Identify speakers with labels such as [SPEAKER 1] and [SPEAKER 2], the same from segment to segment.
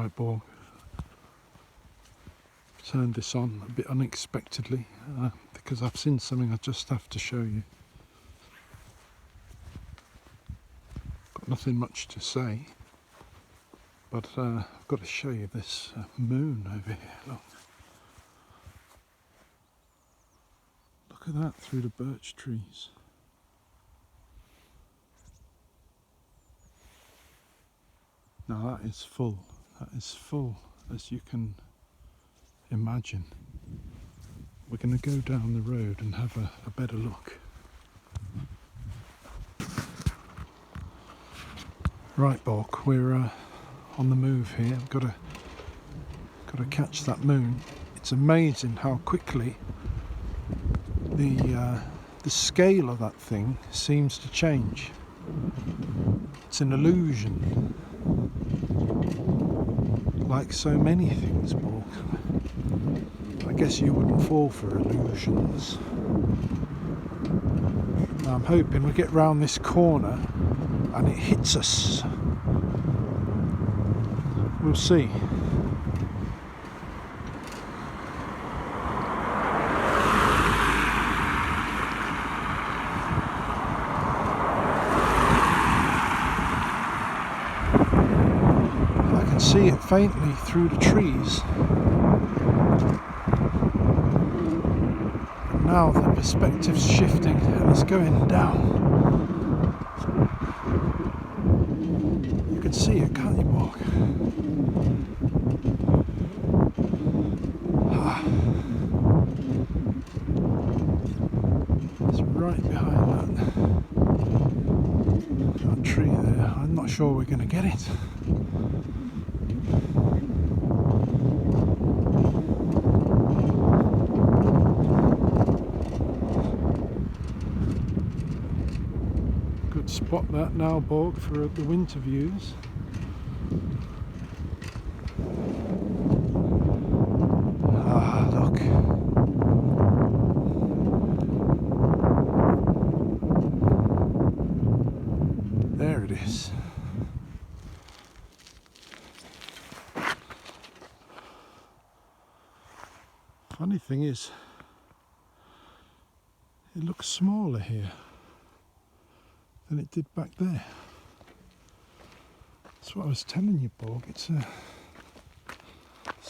[SPEAKER 1] Right, Borg. Turned this on a bit unexpectedly because I've seen something I just have to show you. Got nothing much to say, but I've got to show you this moon over here. Look at that through the birch trees. Now that is full. That is full as you can imagine. We're going to go down the road and have a better look. Right, Borg, we're on the move here. We've got to catch that moon. It's amazing how quickly the scale of that thing seems to change. It's an illusion, like so many things, Borg. I guess you wouldn't fall for illusions. Now I'm hoping we get round this corner and it hits us. We'll see. I can see it faintly through the trees. Now the perspective's shifting and it's going down. You can see it, can't you, Borg? It's right behind that tree there. I'm not sure we're going to get it. Spot that now, Borg, for the winter views. Ah, look. There it is. Funny thing is, it looks smaller here than it did back there. That's what I was telling you, Borg. It's a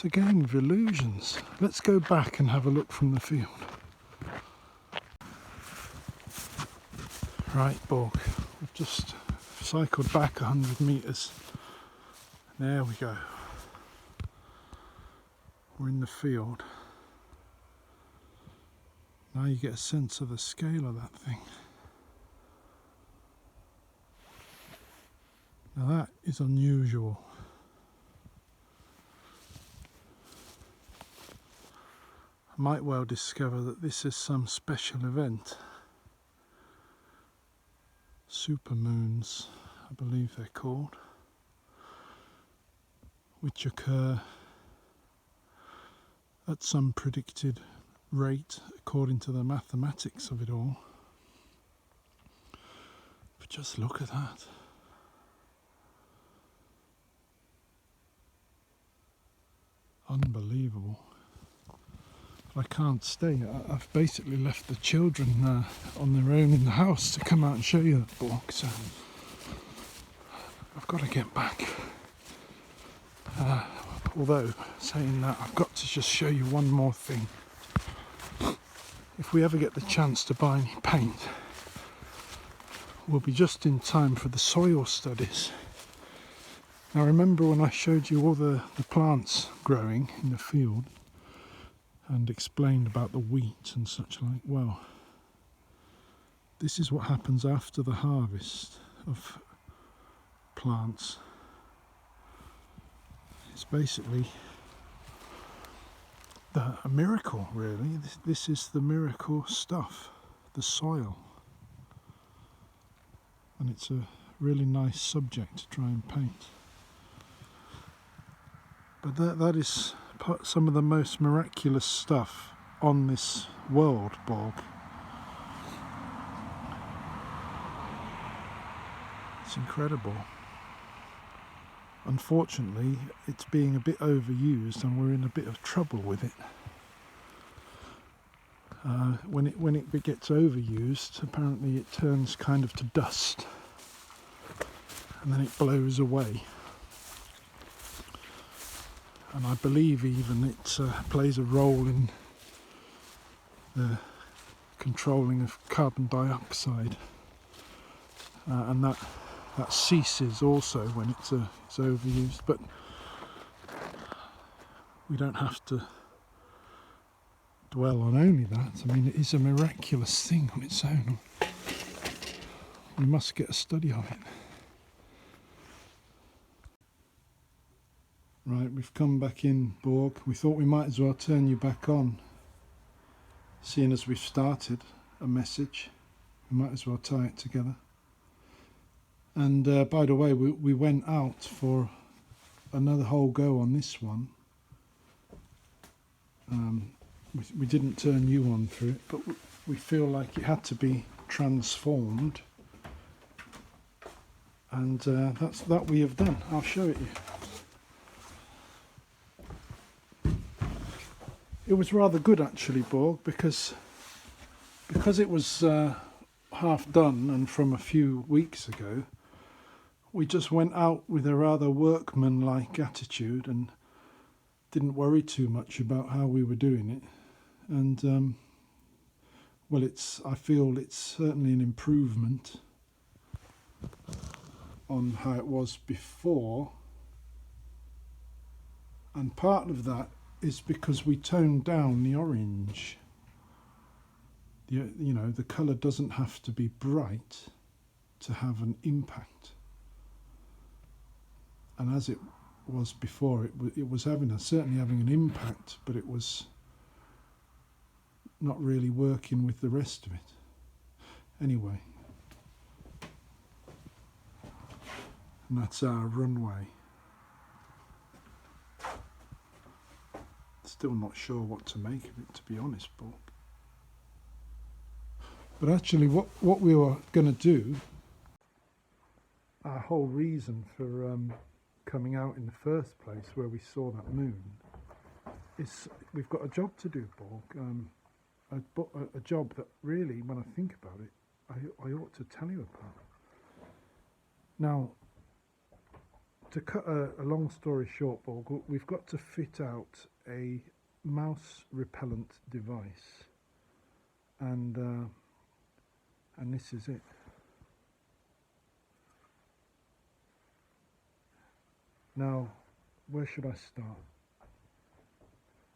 [SPEAKER 1] game of illusions. Let's go back and have a look from the field. Right, Borg. We've just cycled back 100 metres. There we go. We're in the field. Now you get a sense of the scale of that thing. Now that is unusual. I might well discover that this is some special event. Supermoons, I believe they're called, which occur at some predicted rate according to the mathematics of it all. But just look at that. Unbelievable. But I can't stay. I've basically left the children on their own in the house to come out and show you that, Borg, so I've got to get back. Although, saying that, I've got to just show you one more thing. If we ever get the chance to buy any paint, we'll be just in time for the soil studies. Now remember when I showed you all the plants growing in the field and explained about the wheat and such like? Well, this is what happens after the harvest of plants. It's basically a miracle, really. This is the miracle stuff, the soil. And it's a really nice subject to try and paint. But that is some of the most miraculous stuff on this world, Borg. It's incredible. unfortunately it's being a bit overused and we're in a bit of trouble with it. When it gets overused, apparently it turns kind of to dust and then it blows away. And I believe even it plays a role in the controlling of carbon dioxide, and that ceases also when it's overused. But we don't have to dwell on only that. I mean, it is a miraculous thing on its own. We must get a study of it. Right, we've come back in, Borg. We thought we might as well turn you back on. Seeing as we've started a message, we might as well tie it together. And by the way, we went out for another whole go on this one. We didn't turn you on for it, but we feel like it had to be transformed. And that's that we have done. I'll show it you. It was rather good actually, Borg, because it was half done and from a few weeks ago. We just went out with a rather workmanlike attitude and didn't worry too much about how we were doing it. And well, I feel it's certainly an improvement on how it was before, and part of that is because we toned down the orange. The colour doesn't have to be bright to have an impact. And as it was before, it was certainly having an impact, but it was not really working with the rest of it. Anyway, and that's our runway. Still not sure what to make of it, to be honest, Borg. But actually what we were going to do, our whole reason for coming out in the first place where we saw that moon, is we've got a job to do, Borg. A job that really, when I think about it, I ought to tell you about. Now, to cut a long story short, Borg, we've got to fit out a mouse repellent device, and this is it. Now, where should I start?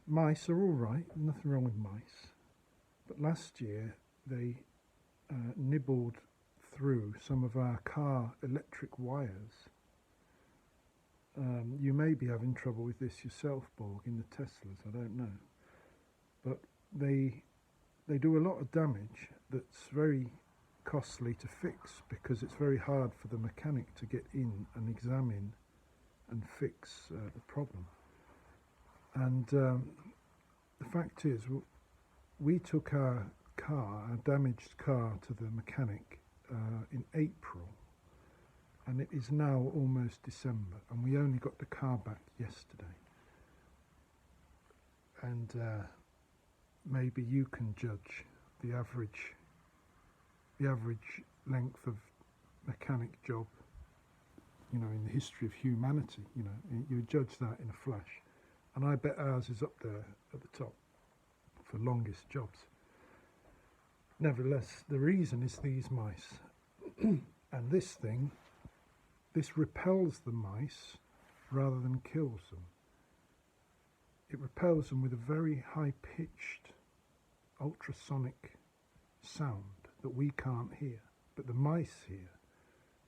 [SPEAKER 1] Mice are all right, nothing wrong with mice, but last year they nibbled through some of our car electric wires. You may be having trouble with this yourself, Borg, in the Teslas, I don't know. But they do a lot of damage that's very costly to fix, because it's very hard for the mechanic to get in and examine and fix the problem. And the fact is, we took our damaged car, to the mechanic in April. And it is now almost December, and we only got the car back yesterday. And maybe you can judge the average length of mechanic job, in the history of humanity. You judge that in a flash, and I bet ours is up there at the top for longest jobs. Nevertheless, the reason is these mice, and this repels the mice rather than kills them. It repels them with a very high-pitched ultrasonic sound that we can't hear, but the mice hear,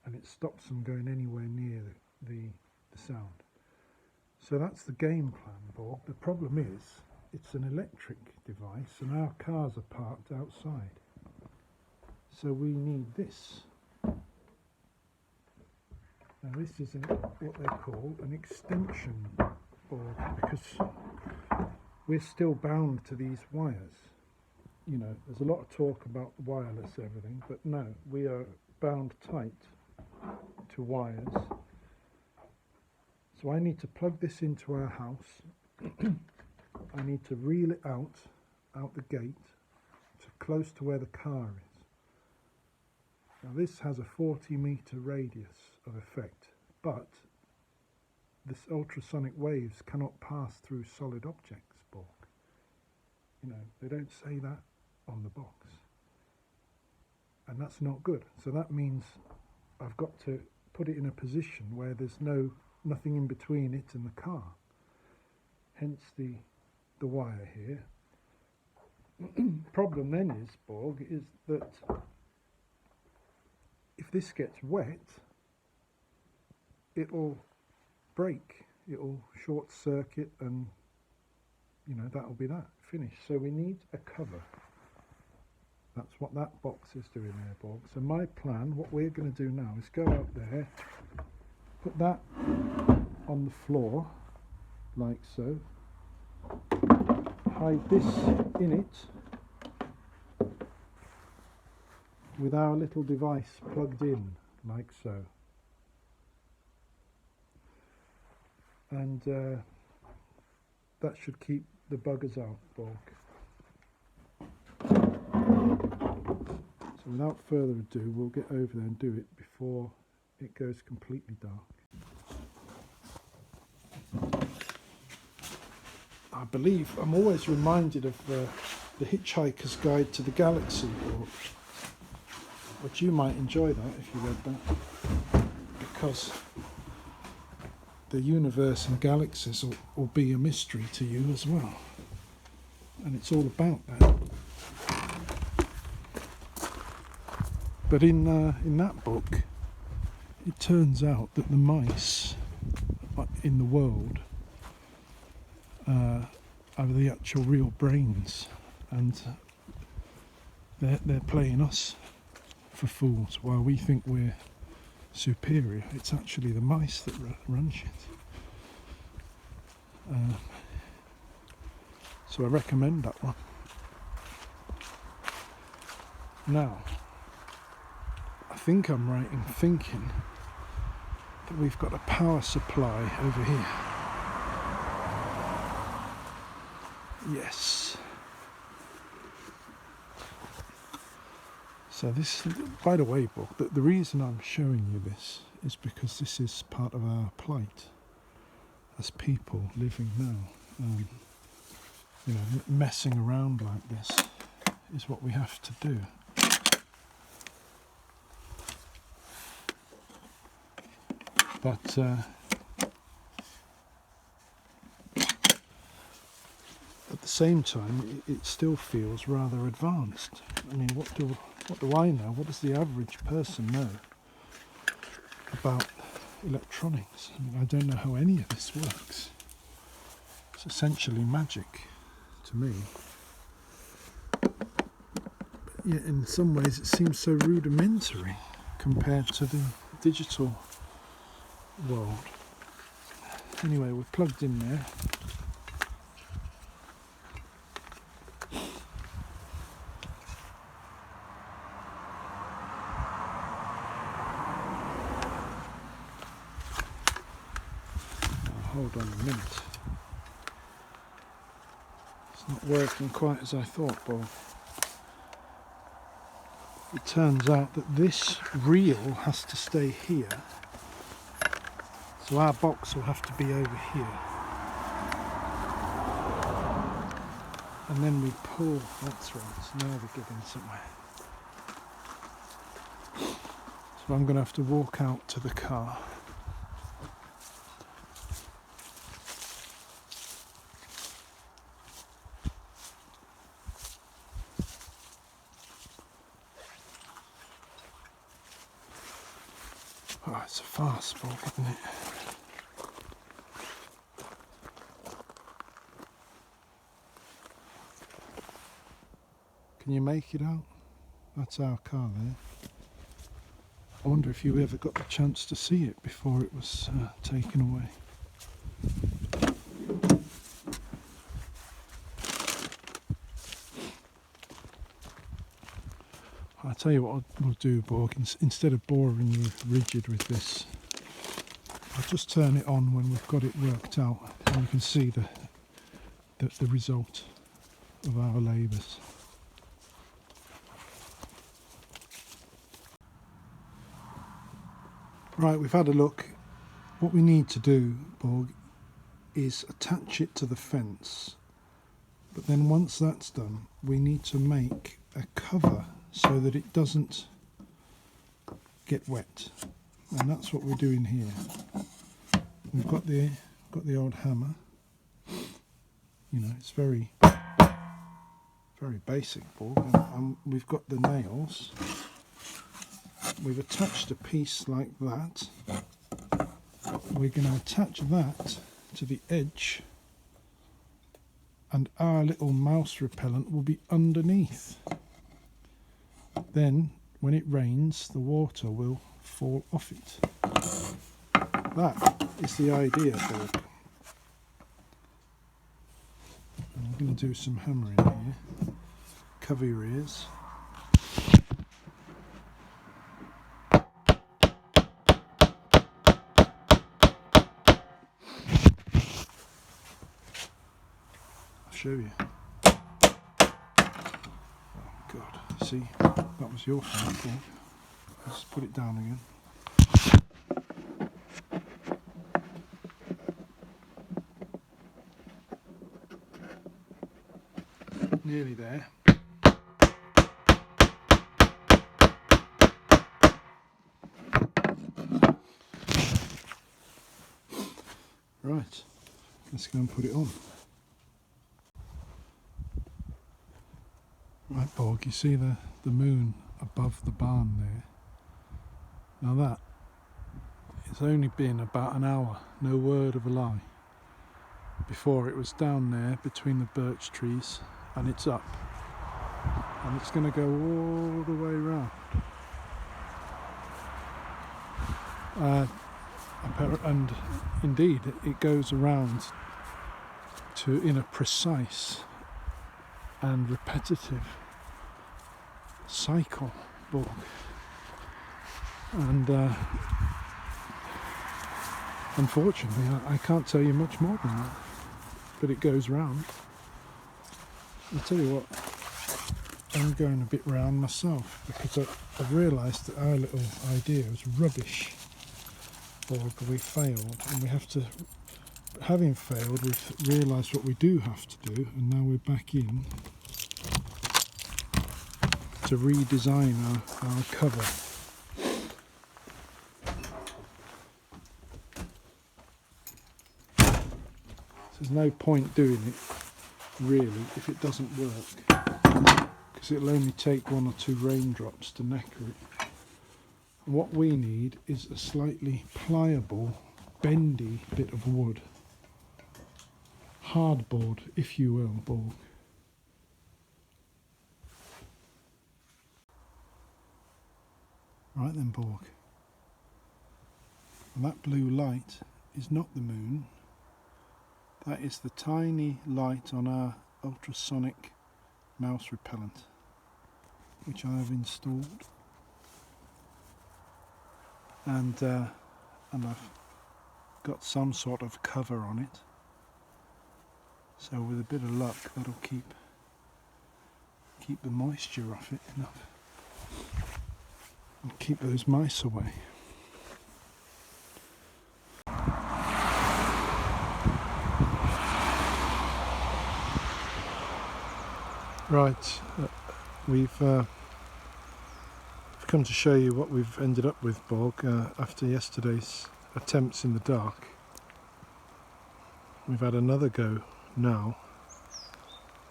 [SPEAKER 1] and it stops them going anywhere near the sound. So that's the game plan, Borg. The problem is, it's an electric device and our cars are parked outside. So we need this. Now this is what they call an extension board, because we're still bound to these wires. There's a lot of talk about wireless everything, but no, we are bound tight to wires. So I need to plug this into our house. I need to reel it out the gate to close to where the car is. Now this has a 40-meter radius of effect, but this ultrasonic waves cannot pass through solid objects, Borg. You know, they don't say that on the box. And that's not good. So that means I've got to put it in a position where there's nothing in between it and the car. Hence the wire here. Problem then is, Borg, is that if this gets wet, it'll break, it'll short circuit, and you know, that'll be that, finished. So we need a cover. That's what that box is doing there, Borg. So my plan, what we're going to do now, is go out there, put that on the floor, like so, hide this in it with our little device plugged in, like so. And that should keep the buggers out, Borg. So without further ado, we'll get over there and do it before it goes completely dark. I believe I'm always reminded of the Hitchhiker's Guide to the Galaxy book, which you might enjoy that if you read that, because the universe and galaxies will be a mystery to you as well, and it's all about that. But in that book, it turns out that the mice in the world are the actual real brains, and they're playing us for fools while we think we're superior. It's actually the mice that run shit. So I recommend that one. Now, I think I'm right in thinking that we've got a power supply over here. Yes. So this, by the way, Bob, the reason I'm showing you this is because this is part of our plight as people living now. You know, messing around like this is what we have to do. But at the same time, it still feels rather advanced. I mean, what do I know? What does the average person know about electronics? I mean, I don't know how any of this works. It's essentially magic to me. But yet in some ways it seems so rudimentary compared to the digital world. Anyway, we're plugged in there. Hold on a minute. It's not working quite as I thought, Bob. It turns out that this reel has to stay here. So our box will have to be over here. And then we pull, that's right, so now we're getting somewhere. So I'm going to have to walk out to the car. Oh, it's a fast walk, isn't it? Can you make it out? That's our car there. I wonder if you ever got the chance to see it before it was taken away. I'll tell you what we'll do, Borg. Instead of boring you rigid with this I'll just turn it on when we've got it worked out, and you can see the result of our labours. Right, we've had a look. What we need to do, Borg, is attach it to the fence. But then once that's done, we need to make a cover so that it doesn't get wet. And that's what we're doing here. We've got the old hammer. You know, it's very basic, Borg. And we've got the nails. We've attached a piece like that. We're going to attach that to the edge, and our little mouse repellent will be underneath. Then when it rains, the water will fall off it. That is the idea, Borg. I'm going to do some hammering here. Cover your ears. Show you. Oh God, see, that was your fault, Borg. Let's put it down again. Nearly there. Right, let's go and put it on. Right, Borg, you see the moon above the barn there? Now that, it's only been about an hour, no word of a lie. Before it was down there between the birch trees, and it's up. And it's going to go all the way around. And indeed, it goes around in a precise and repetitive cycle, Borg. And unfortunately, I can't tell you much more than that, but it goes round. I'll tell you what, I'm going a bit round myself, because I've realised that our little idea was rubbish, Borg. We failed, and we have to, having failed, we've realised what we do have to do, and now we're back in to redesign our cover. There's no point doing it really if it doesn't work, because it'll only take 1 or 2 raindrops to knacker it. And what we need is a slightly pliable, bendy bit of wood, hardboard if you will, Borg. Right then, Borg. And that blue light is not the moon. That is the tiny light on our ultrasonic mouse repellent, which I have installed. And I've got some sort of cover on it. So with a bit of luck, that'll keep the moisture off it enough. And keep those mice away. Right, we've come to show you what we've ended up with, Borg, after yesterday's attempts in the dark. We've had another go now,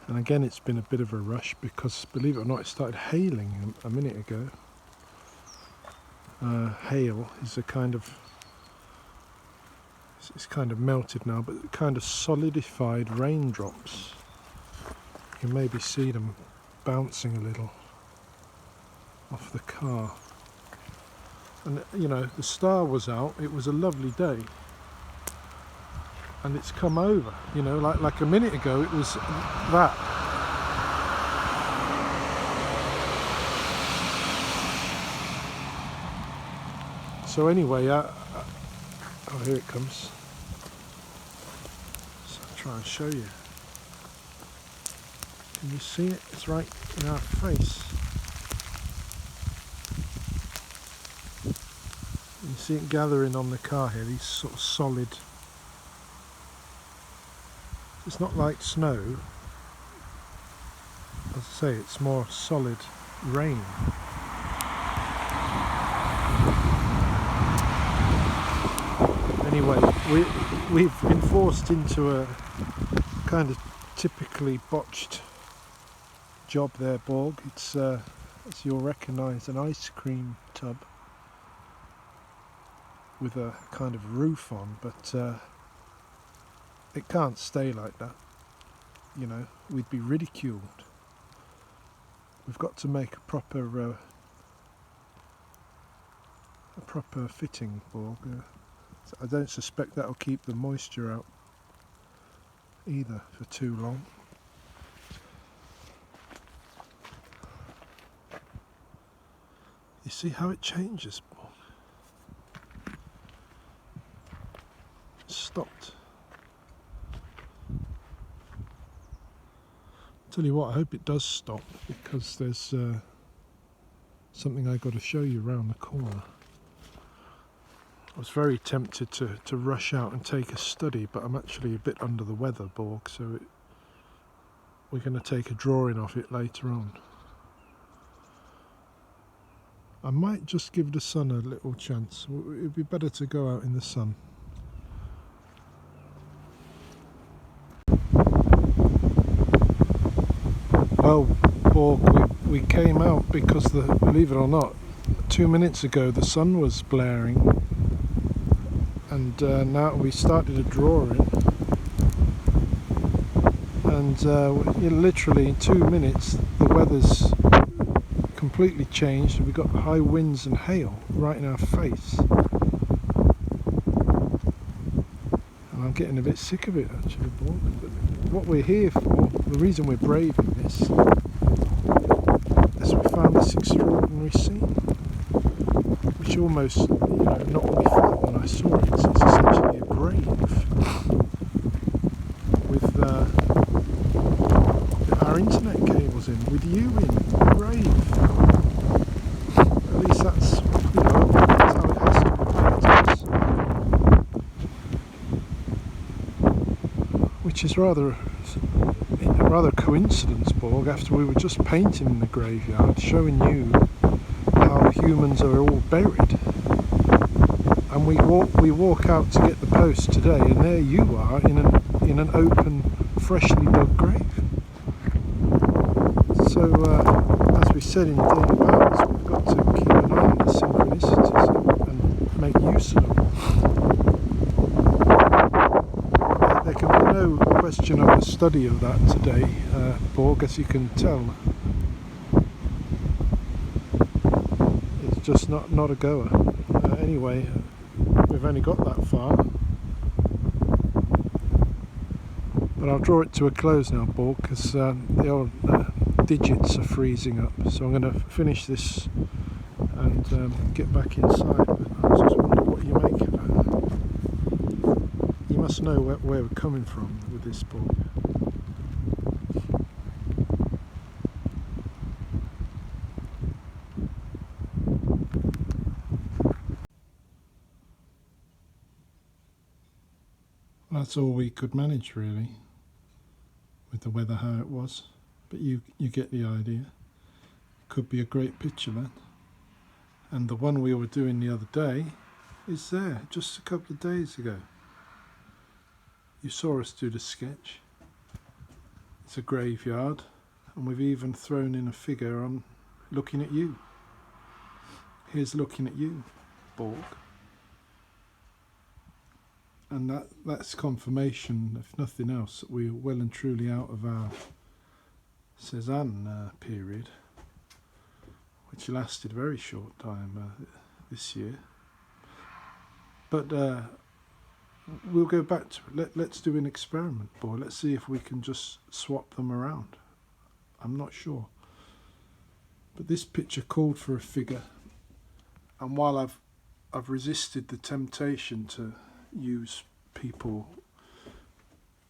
[SPEAKER 1] and again it's been a bit of a rush because, believe it or not, it started hailing a minute ago. Hail is a kind of, it's kind of melted now, but kind of solidified raindrops. You can maybe see them bouncing a little off the car. And you know, the star was out, it was a lovely day, and it's come over, you know, like a minute ago it was that. So anyway, Oh, here it comes. So I'll try and show you. Can you see it? It's right in our face. You see it gathering on the car here, these sort of solid. It's not like snow. As I say, it's more solid rain. Anyway, we've been forced into a kind of typically botched job there, Borg. It's as you'll recognise, an ice cream tub with a kind of roof on, but it can't stay like that. You know, we'd be ridiculed. We've got to make a proper fitting, Borg. I don't suspect that'll keep the moisture out either for too long. You see how it changes, Borg? It's stopped. Tell you what, I hope it does stop, because there's something I got to show you around the corner. I was very tempted to rush out and take a study, but I'm actually a bit under the weather, Borg, so we're going to take a drawing of it later on. I might just give the sun a little chance. It'd be better to go out in the sun. Well, Borg, we came out because, believe it or not, 2 minutes ago the sun was blaring. And now we started a drawing, and literally in 2 minutes the weather's completely changed, and we've got high winds and hail right in our face. And I'm getting a bit sick of it, actually, Borg. But what we're here for, the reason we're braving this, is we found this extraordinary scene, which almost, knocked me flat when I saw it. It's essentially a grave with our internet cables in, with you in the grave. At least that's how it has to be. Which is rather coincidence, Borg, after we were just painting in the graveyard, showing you how humans are all buried. And we walk out to get the post today, and there you are in an open, freshly dug grave. So, as we said in Daily Powers, we've got to keep an eye on the synchronicities and make use of them. There can be no question of a study of that today, Borg, as you can tell. It's just not a goer. Anyway. We've only got that far, but I'll draw it to a close now, Borg, because the old digits are freezing up. So I'm going to finish this and get back inside. But I just wonder what you make of that. You must know where we're coming from with this, Borg. That's all we could manage, really, with the weather how it was. But you get the idea. Could be a great picture, that. And the one we were doing the other day is there, just a couple of days ago. You saw us do the sketch. It's a graveyard, and we've even thrown in a figure on looking at you. Here's looking at you, Borg. And that's confirmation, if nothing else, that we're well and truly out of our Cézanne period, which lasted a very short time this year. But we'll go back to it. Let's do an experiment, boy. Let's see if we can just swap them around. I'm not sure. But this picture called for a figure, and while I've resisted the temptation to use people,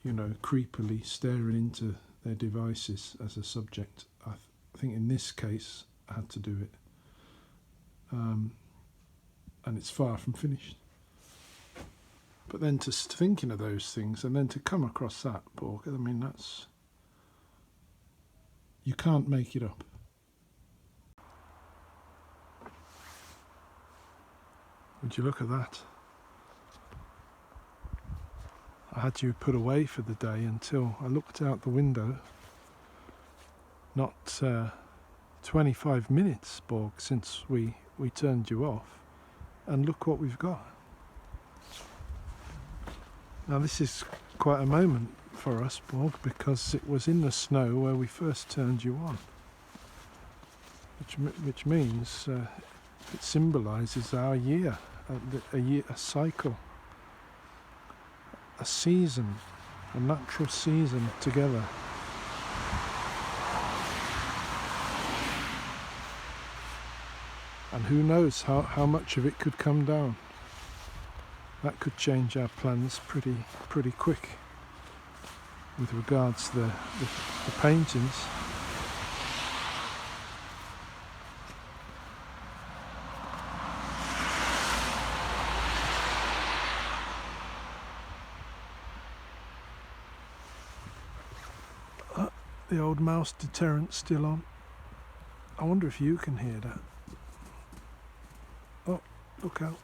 [SPEAKER 1] you know, creepily staring into their devices as a subject. I think in this case I had to do it, and it's far from finished. But then to thinking of those things and then to come across that book, I mean, that's, you can't make it up. Would you look at that? I had you put away for the day until I looked out the window. Not 25 minutes, Borg, since we turned you off, and look what we've got. Now this is quite a moment for us, Borg, because it was in the snow where we first turned you on, which means it symbolises our year, a cycle, a season, a natural season together. And who knows how much of it could come down. That could change our plans pretty quick with regards to the paintings. The old mouse deterrent still on. I wonder if you can hear that. Oh, look out.